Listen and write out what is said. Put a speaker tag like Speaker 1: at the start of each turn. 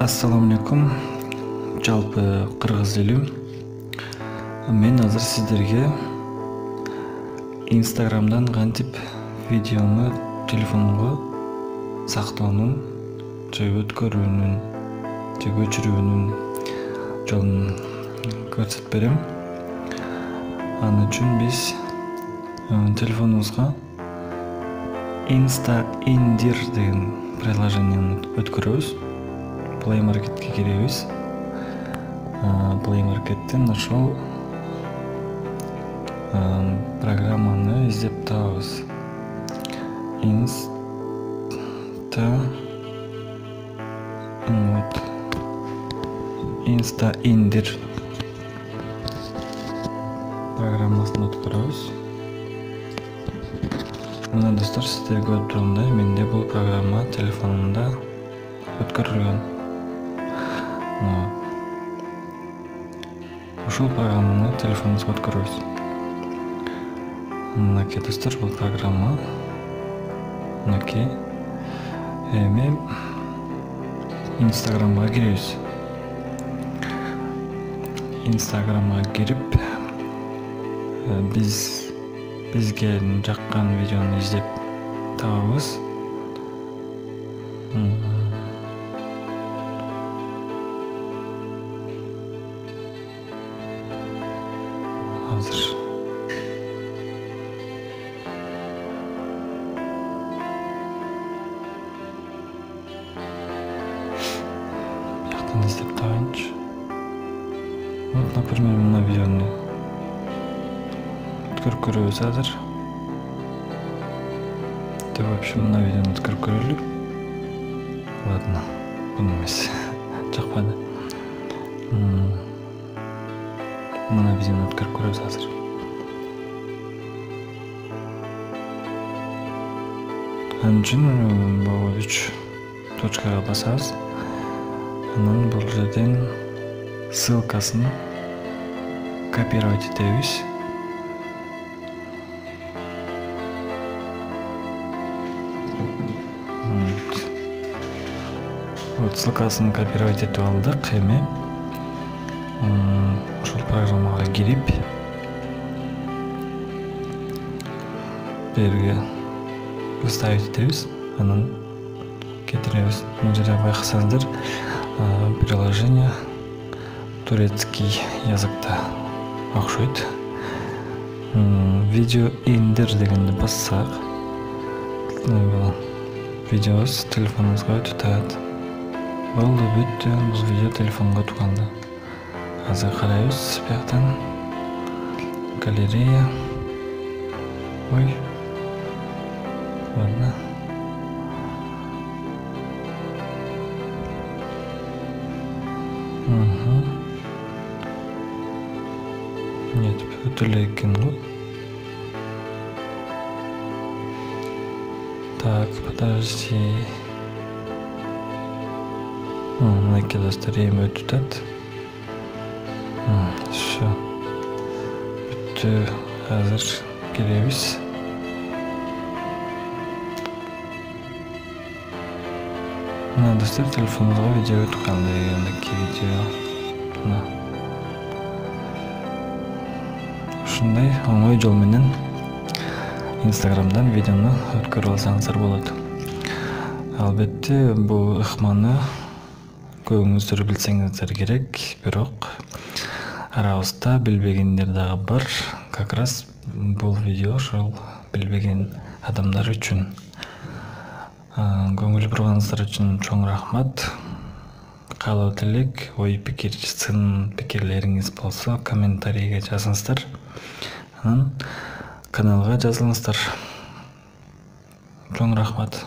Speaker 1: Ассаламу алейкум, жалпы кыргыз элим. Мен азыр сиздерге Инстаграмдан кантип видеону телефонго сактоонун же өткөрүүнүн же көчүрүүнүн жолун көрсөтүп берем. Аны үчүн биз телефонубузга Инстаиндир деген приложениени өткөрөбүз. Play Market'ке киребиз. Play Market'тен ошол программаны издеп табабыз. Инстаиндир программасын өткөрөбүз. Мына достор, сиздерге көрүп тургандай, менде бул программа телефонумда өткөрүлгөн. Ушул программаны телефонубузга өткөрөбүз. Мынакей достор, бул программа. Мынакей. Эми Инстаграмга киребиз. Инстаграмга кирип, бизге жаккан видеону издеп табабыз. Азыр бияктан издеп табайынчы. Вот, например, мына видеону өткөрүп көрөбүз азыр. Вообще мына видеону өткөрүп көрөлү. Ладно, буну эмес. Жакпады. Мына видеону өткөрүп көрөбүз азыр. Анын үчүн бул 3 точкага басабыз. Анан бул жерден ссылкасын копировать этебиз. Вот, ссылкасын копировать этип алдык. Эми ушул программага кирип, берге выставить этебиз, анан кетиребиз. Мына жерде байкасаңыздар, приложение турецкий языкта окшойт. Видео индир дегенди бассак, видеобуз телефонубузга өтүп атат. Болду, бүттү, бул видео телефонго өткөн. Азыр карайбыз бияктан. Галерея. Ой. Ладно. Нет, өтүлө экен го. Так, подожди. Мынакей достор, эми өтүп атат. Всё. Бүттү. Азыр киребиз. Мына достор, телефонубузга видео өтүп калды. Мынакей видео. Ушундай оңой жол менен Инстаграмдан видеону өткөрүп алсаңыздар болот. Албетте, бул ыкманы көбүңүздөр билсеңиздер керек, бирок арабызда билбегендер дагы бар. Как раз бул видео ошол билбеген адамдар үчүн. Көңүл бурганыңыздар үчүн чоң рахмат. Каалоо тилек, ой пикир, сын пикирлериңиз болсо комментарийге жазыңыздар. Анан каналга жазылыңыздар. Чоң рахмат.